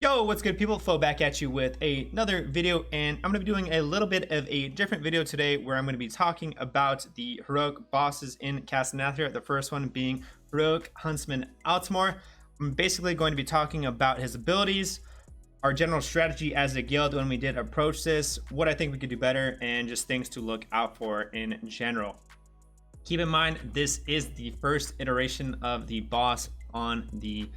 Yo, what's good people? Fo back at you with another video, and I'm going to be doing a little bit of a different video today where I'm going to be talking about the heroic bosses in Castle Nathria. The first one being heroic Huntsman Altimor. I'm basically going to be talking about his abilities, our general strategy as a guild when we did approach this, what I think we could do better, and just things to look out for in general. Keep in mind, this is the first iteration of the boss on the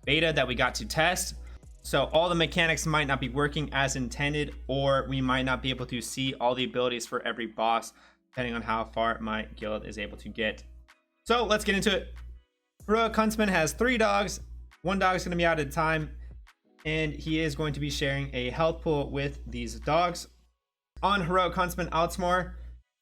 beta that we got to test. So all the mechanics might not be working as intended, or we might not be able to see all the abilities for every boss, depending on how far my guild is able to get. So let's get into it. Heroic Huntsman has 3 dogs. 1 dog is going to be out at a time, and he is going to be sharing a health pool with these dogs. On Heroic Huntsman Altimor,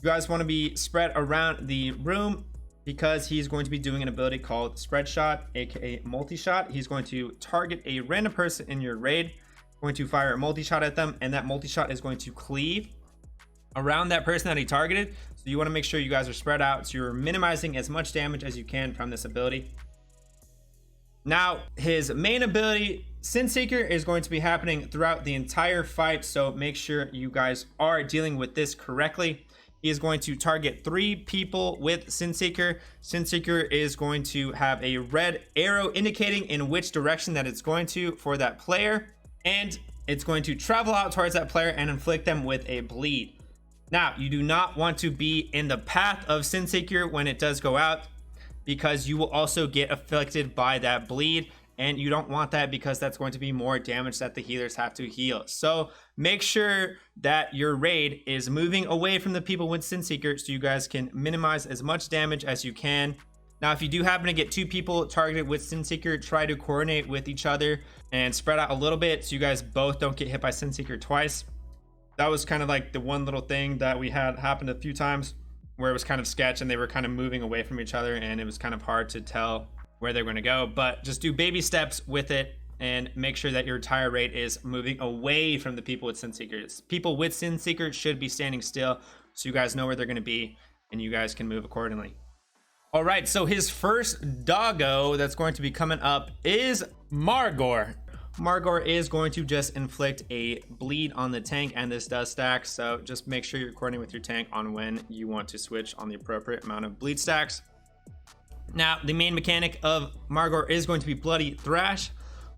you guys want to be spread around the room, because he's going to be doing an ability called Spread Shot, aka multi-shot. He's going to target a random person in your raid, going to fire a multi-shot at them, and that multi-shot is going to cleave around that person that he targeted. So you want to make sure you guys are spread out, so you're minimizing as much damage as you can from this ability. Now, his main ability, Sin Seeker, is going to be happening throughout the entire fight, so make sure you guys are dealing with this correctly. He is going to target 3 people with Sin Seeker. Sin Seeker is going to have a red arrow indicating in which direction that it's going to for that player, and it's going to travel out towards that player and inflict them with a bleed. Now, you do not want to be in the path of Sin Seeker when it does go out, because you will also get afflicted by that bleed, and you don't want that because that's going to be more damage that the healers have to heal. So make sure that your raid is moving away from the people with Sin Seeker, so you guys can minimize as much damage as you can. Now, if you do happen to get 2 people targeted with Sin Seeker, try to coordinate with each other and spread out a little bit so you guys both don't get hit by Sin Seeker twice. That was kind of like the one little thing that we had happened a few times, where it was kind of sketch and they were kind of moving away from each other, and it was kind of hard to tell where they're going to go. But just do baby steps with it and make sure that your entire raid is moving away from the people with Sin Seekers. People with Sin Seekers should be standing still, so you guys know where they're going to be and you guys can move accordingly. All right, so his first doggo that's going to be coming up is Margaret. Margaret is going to just inflict a bleed on the tank, and this does stack, so just make sure you're coordinating with your tank on when you want to switch on the appropriate amount of bleed stacks. Now, the main mechanic of Margaret is going to be Bloody Thrash.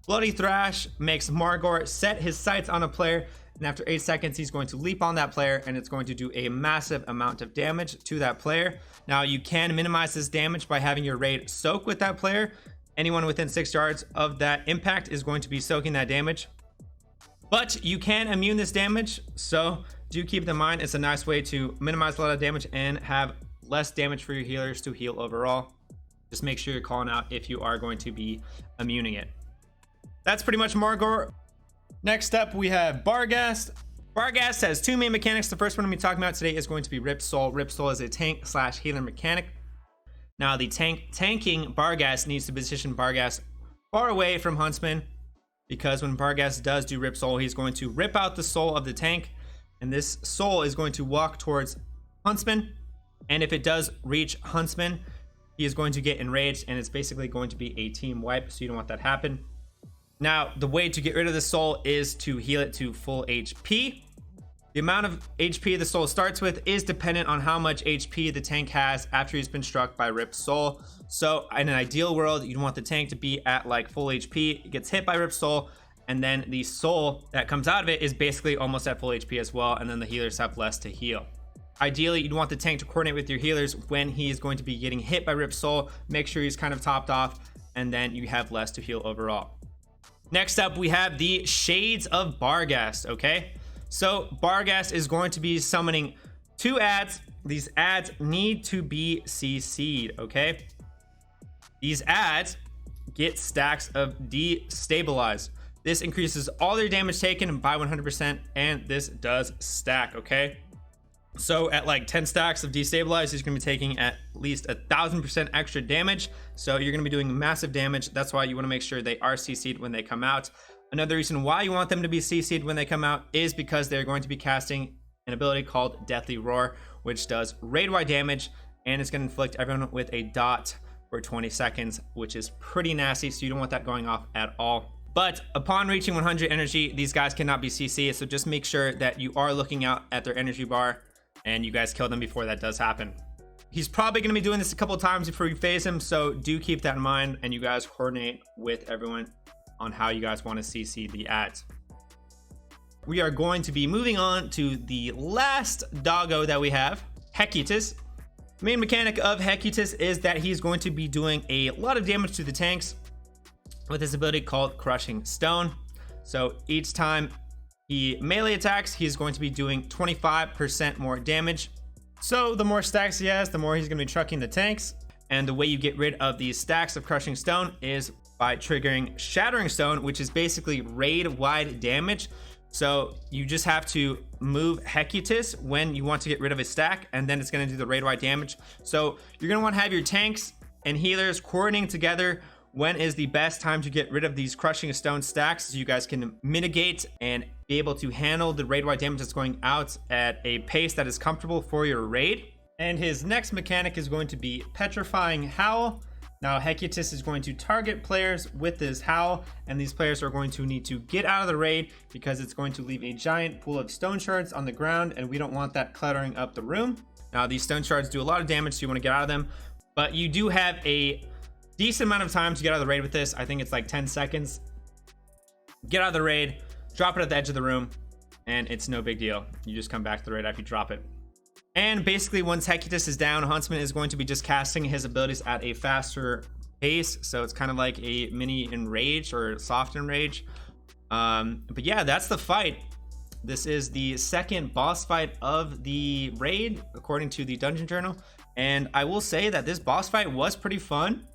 Bloody Thrash makes Margaret set his sights on a player, and after 8 seconds, he's going to leap on that player, and it's going to do a massive amount of damage to that player. Now, you can minimize this damage by having your raid soak with that player. Anyone within 6 yards of that impact is going to be soaking that damage. But you can immune this damage, so do keep it in mind. It's a nice way to minimize a lot of damage and have less damage for your healers to heal overall. Just make sure you're calling out if you are going to be immuning it. That's pretty much Margaret. Next up, we have Bargast. Bargast has 2 main mechanics. The first one I'm going to be talking about today is going to be Rip Soul. Rip Soul is a tank / healer mechanic. Now, the tanking Bargast needs to position Bargast far away from Huntsman, because when Bargast does do Rip Soul, he's going to rip out the soul of the tank, and this soul is going to walk towards Huntsman. And if it does reach Huntsman, he is going to get enraged, and it's basically going to be a team wipe, so you don't want that to happen. Now, the way to get rid of the soul is to heal it to full HP. The amount of HP the soul starts with is dependent on how much HP the tank has after he's been struck by Rip Soul. So in an ideal world, you'd want the tank to be at like full HP. It gets hit by Rip Soul, and then the soul that comes out of it is basically almost at full HP as well, and then the healers have less to heal. Ideally, you'd want the tank to coordinate with your healers when he is going to be getting hit by Rip Soul. Make sure he's kind of topped off, and then you have less to heal overall. Next up, we have the Shades of Bargast, okay? So Bargast is going to be summoning 2 ads. These ads need to be CC'd, okay? These ads get stacks of Destabilize. This increases all their damage taken by 100%, and this does stack, okay? So at like 10 stacks of Destabilize, he's going to be taking at least 1,000% extra damage. So you're going to be doing massive damage. That's why you want to make sure they are CC'd when they come out. Another reason why you want them to be CC'd when they come out is because they're going to be casting an ability called Deathly Roar, which does raid-wide damage, and it's going to inflict everyone with a dot for 20 seconds, which is pretty nasty, so you don't want that going off at all. But upon reaching 100 energy, these guys cannot be CC, so just make sure that you are looking out at their energy bar and you guys kill them before that does happen. He's probably going to be doing this a couple of times before you phase him, so do keep that in mind, and you guys coordinate with everyone on how you guys want to CC the ads. We are going to be moving on to the last doggo that we have, Hekitus. The main mechanic of Hekitus is that he's going to be doing a lot of damage to the tanks with his ability called Crushing Stone. So each time he melee attacks, he's going to be doing 25% more damage. So the more stacks he has, the more he's going to be trucking the tanks. And the way you get rid of these stacks of Crushing Stone is by triggering Shattering Stone, which is basically raid-wide damage. So you just have to move Hekitus when you want to get rid of a stack, and then it's going to do the raid-wide damage. So you're going to want to have your tanks and healers coordinating together when is the best time to get rid of these Crushing Stone stacks, so you guys can mitigate and be able to handle the raid-wide damage that's going out at a pace that is comfortable for your raid. And his next mechanic is going to be Petrifying Howl. Now Hekitus is going to target players with this howl, and these players are going to need to get out of the raid because it's going to leave a giant pool of stone shards on the ground, and we don't want that cluttering up the room. Now these stone shards do a lot of damage, so you want to get out of them, but you do have a decent amount of time to get out of the raid with this. I think it's like 10 seconds. Get out of the raid, drop it at the edge of the room, and it's no big deal. You just come back to the raid after you drop it. And basically once Hekitus is down, Huntsman is going to be just casting his abilities at a faster pace. So it's kind of like a mini Enrage or soft Enrage. But yeah, that's the fight. This is the second boss fight of the raid, according to the Dungeon Journal. And I will say that this boss fight was pretty fun.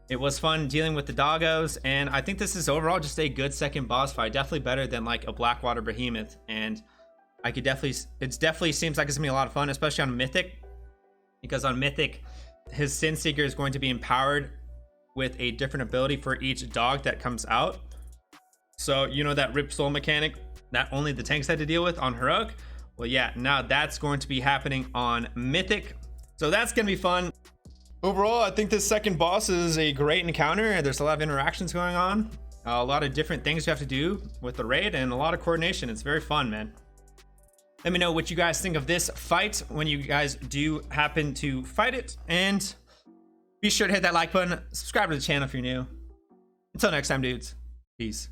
It was fun dealing with the doggos, and I think this is overall just a good second boss fight. Definitely better than like a Blackwater Behemoth, and it definitely seems like it's gonna be a lot of fun, especially on Mythic, because on Mythic, his Sin Seeker is going to be empowered with a different ability for each dog that comes out. So you know that Rip Soul mechanic that only the tanks had to deal with on Heroic? Well, yeah, now that's going to be happening on Mythic, so that's gonna be fun. Overall, I think this second boss is a great encounter. There's a lot of interactions going on, a lot of different things you have to do with the raid, and a lot of coordination. It's very fun, man. Let me know what you guys think of this fight when you guys do happen to fight it, and be sure to hit that like button, subscribe to the channel if you're new. Until next time, dudes, peace.